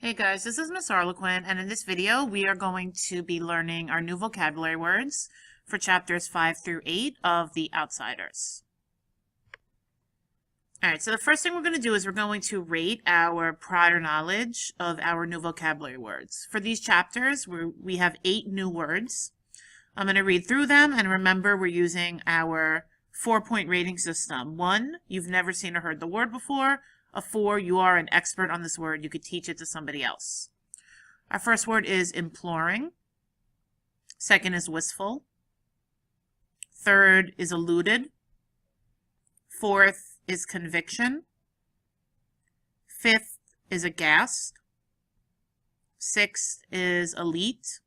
Hey guys, this is Miss Arlequin, and in this video we are going to be learning our new vocabulary words for chapters 5 through 8 of The Outsiders. Alright, so the first thing we're going to do is we're going to rate our prior knowledge of our new vocabulary words. For these chapters, we have 8 new words. I'm going to read through them, and remember we're using our 4-point rating system. 1, you've never seen or heard the word before. A 4, you are an expert on this word. You could teach it to somebody else. Our first word is imploring. Second is wistful. Third is alluded. Fourth is conviction. Fifth is aghast. Sixth is elite.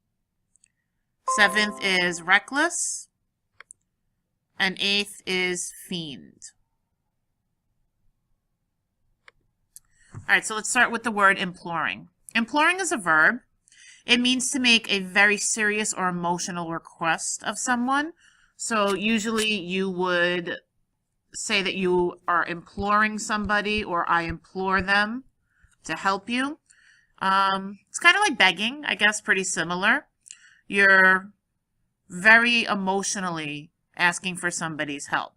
Seventh is reckless. And eighth is fiend. All right, so let's start with the word imploring. Imploring is a verb. It means to make a very serious or emotional request of someone. So usually you would say that you are imploring somebody, or I implore them to help you. It's kind of like begging, I guess, pretty similar. You're very emotionally asking for somebody's help,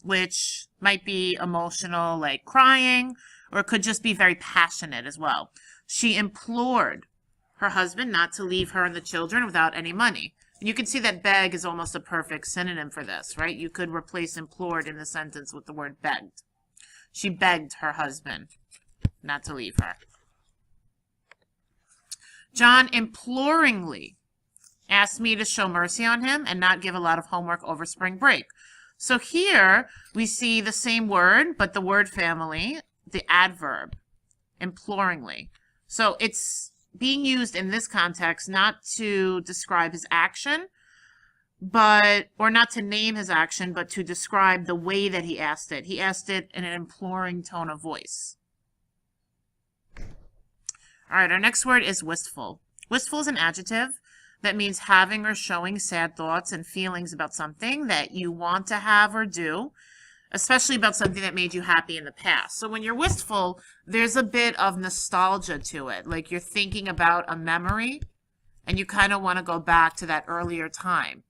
which might be emotional like crying, or it could just be very passionate as well. She implored her husband not to leave her and the children without any money. And you can see that beg is almost a perfect synonym for this, right? You could replace implored in the sentence with the word begged. She begged her husband not to leave her. John imploringly asked me to show mercy on him and not give a lot of homework over spring break. So here we see the same word, but the word family, the adverb, imploringly. So it's being used in this context not to describe his action, or not to name his action, but to describe the way that he asked it. He asked it in an imploring tone of voice. All right, our next word is wistful. Wistful is an adjective that means having or showing sad thoughts and feelings about something that you want to have or do, especially about something that made you happy in the past. So when you're wistful, there's a bit of nostalgia to it. Like you're thinking about a memory and you kind of want to go back to that earlier time.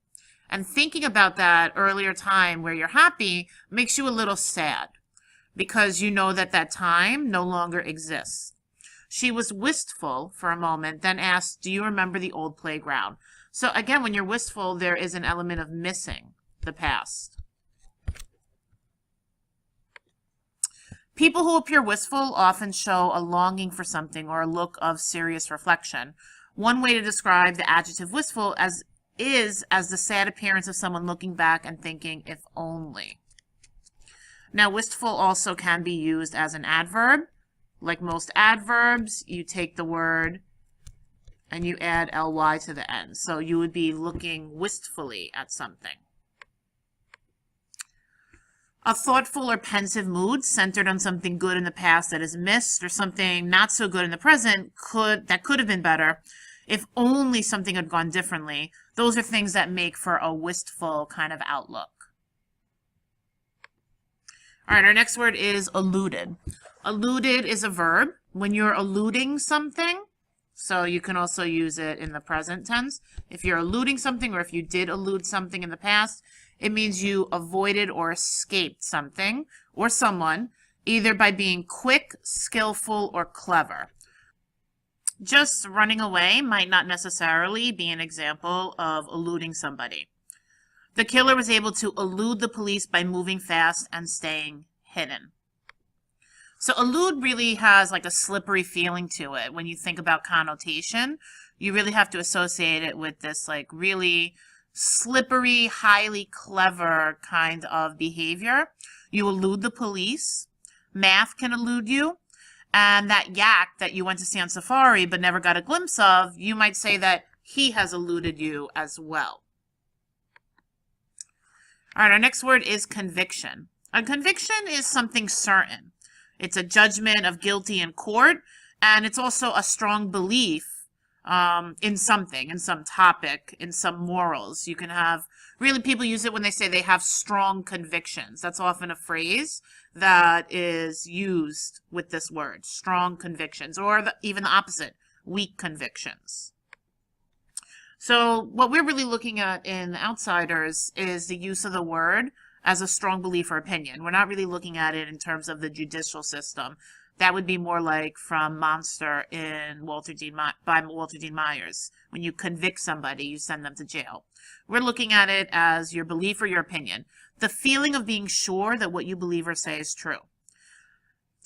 And thinking about that earlier time where you're happy makes you a little sad because you know that that time no longer exists. She was wistful for a moment, then asked, "Do you remember the old playground?" So again, when you're wistful, there is an element of missing the past. People who appear wistful often show a longing for something or a look of serious reflection. One way to describe the adjective wistful is as the sad appearance of someone looking back and thinking, if only. Now, wistful also can be used as an adverb. Like most adverbs, you take the word and you add ly to the end. So you would be looking wistfully at something. A thoughtful or pensive mood centered on something good in the past that is missed, or something not so good in the present that could have been better if only something had gone differently. Those are things that make for a wistful kind of outlook. All right, our next word is alluded. Alluded is a verb. When you're alluding something, so you can also use it in the present tense. If you're alluding something, or if you did allude something in the past, it means you avoided or escaped something or someone, either by being quick, skillful, or clever. Just running away might not necessarily be an example of eluding somebody. The killer was able to elude the police by moving fast and staying hidden. So elude really has like a slippery feeling to it. When you think about connotation, you really have to associate it with this like really slippery, highly clever kind of behavior. You elude the police. Math can elude you. And that yak that you went to see on safari but never got a glimpse of, you might say that he has eluded you as well. All right, our next word is conviction. A conviction is something certain. It's a judgment of guilty in court, and it's also a strong belief in something, in some topic, in some morals. You can have, really people use it when they say they have strong convictions. That's often a phrase that is used with this word, strong convictions, or even the opposite, weak convictions. So what we're really looking at in Outsiders is the use of the word as a strong belief or opinion. We're not really looking at it in terms of the judicial system. That would be more like from Monster by Walter Dean Myers. When you convict somebody, you send them to jail. We're looking at it as your belief or your opinion. The feeling of being sure that what you believe or say is true.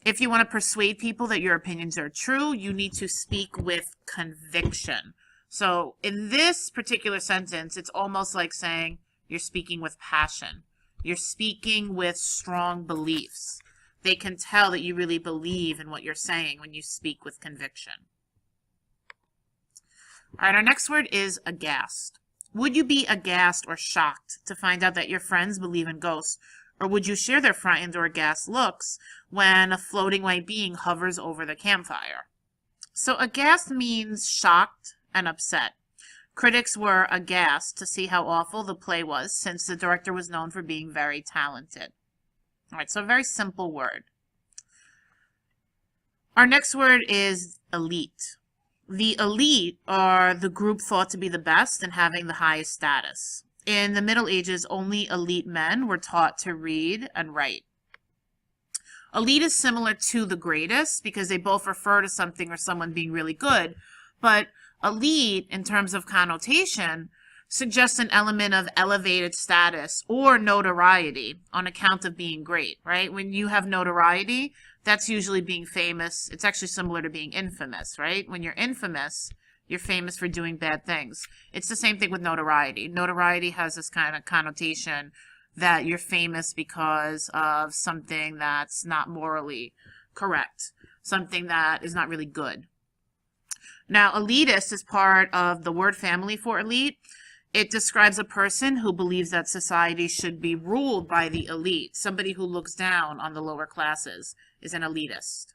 If you want to persuade people that your opinions are true, you need to speak with conviction. So in this particular sentence, it's almost like saying you're speaking with passion. You're speaking with strong beliefs. They can tell that you really believe in what you're saying when you speak with conviction. All right, our next word is aghast. Would you be aghast or shocked to find out that your friends believe in ghosts, or would you share their frightened or aghast looks when a floating white being hovers over the campfire? So aghast means shocked and upset. Critics were aghast to see how awful the play was, since the director was known for being very talented. All right, so a very simple word. Our next word is elite. The elite are the group thought to be the best and having the highest status. In the Middle Ages, only elite men were taught to read and write. Elite is similar to the greatest because they both refer to something or someone being really good, but elite, in terms of connotation, suggests an element of elevated status or notoriety on account of being great, right? When you have notoriety, that's usually being famous. It's actually similar to being infamous, right? When you're infamous, you're famous for doing bad things. It's the same thing with notoriety. Notoriety has this kind of connotation that you're famous because of something that's not morally correct, something that is not really good. Now, elitist is part of the word family for elite. It describes a person who believes that society should be ruled by the elite. Somebody who looks down on the lower classes is an elitist.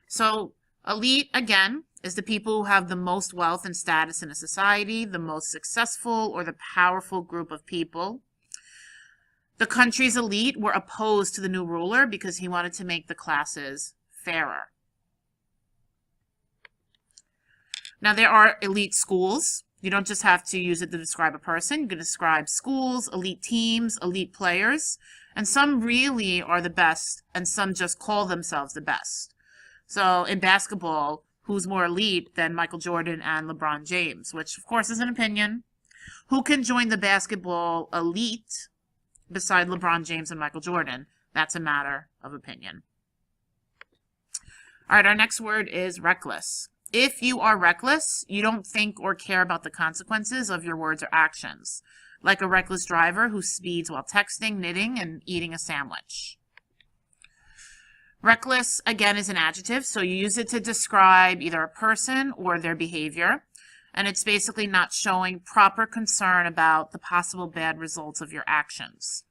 So, elite, again, is the people who have the most wealth and status in a society, the most successful or the powerful group of people. The country's elite were opposed to the new ruler because he wanted to make the classes fairer. Now, there are elite schools. You don't just have to use it to describe a person. You can describe schools, elite teams, elite players, and some really are the best, and some just call themselves the best. So in basketball, who's more elite than Michael Jordan and LeBron James, which of course is an opinion. Who can join the basketball elite beside LeBron James and Michael Jordan? That's a matter of opinion. All right, our next word is reckless. If you are reckless, you don't think or care about the consequences of your words or actions, like a reckless driver who speeds while texting, knitting, and eating a sandwich. Reckless, again, is an adjective, so you use it to describe either a person or their behavior, and it's basically not showing proper concern about the possible bad results of your actions.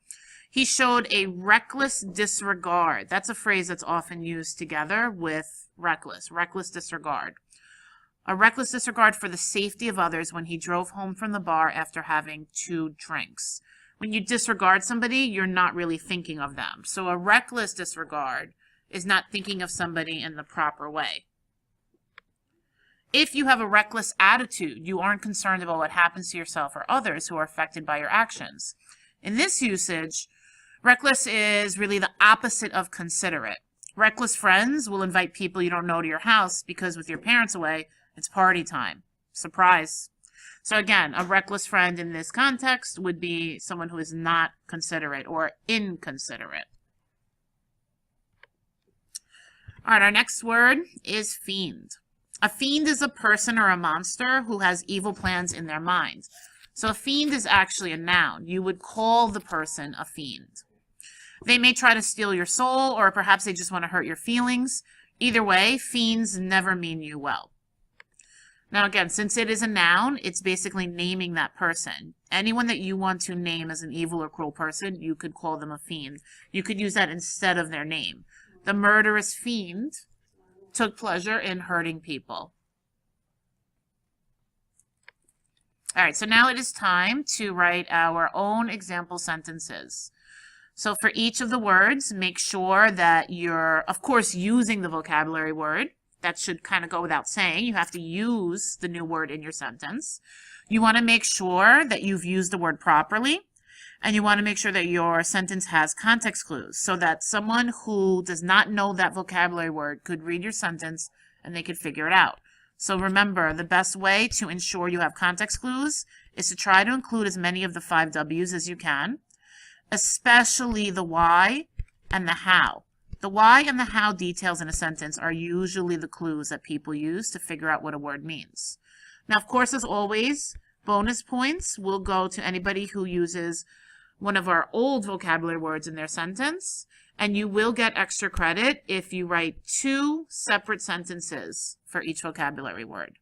He showed a reckless disregard. That's a phrase that's often used together with reckless disregard. A reckless disregard for the safety of others when he drove home from the bar after having 2 drinks. When you disregard somebody, you're not really thinking of them. So a reckless disregard is not thinking of somebody in the proper way. If you have a reckless attitude, you aren't concerned about what happens to yourself or others who are affected by your actions. In this usage, reckless is really the opposite of considerate. Reckless friends will invite people you don't know to your house because with your parents away, it's party time. Surprise. So again, a reckless friend in this context would be someone who is not considerate or inconsiderate. All right, our next word is fiend. A fiend is a person or a monster who has evil plans in their mind. So a fiend is actually a noun. You would call the person a fiend. They may try to steal your soul, or perhaps they just want to hurt your feelings. Either way, fiends never mean you well. Now again, since it is a noun, it's basically naming that person. Anyone that you want to name as an evil or cruel person, you could call them a fiend. You could use that instead of their name. The murderous fiend took pleasure in hurting people. All right, so now it is time to write our own example sentences. So for each of the words, make sure that you're, of course, using the vocabulary word. That should kind of go without saying. You have to use the new word in your sentence. You want to make sure that you've used the word properly. And you want to make sure that your sentence has context clues so that someone who does not know that vocabulary word could read your sentence and they could figure it out. So remember, the best way to ensure you have context clues is to try to include as many of the 5 W's as you can, especially the why and the how. The why and the how details in a sentence are usually the clues that people use to figure out what a word means. Now, of course, as always, bonus points will go to anybody who uses one of our old vocabulary words in their sentence, and you will get extra credit if you write 2 separate sentences for each vocabulary word.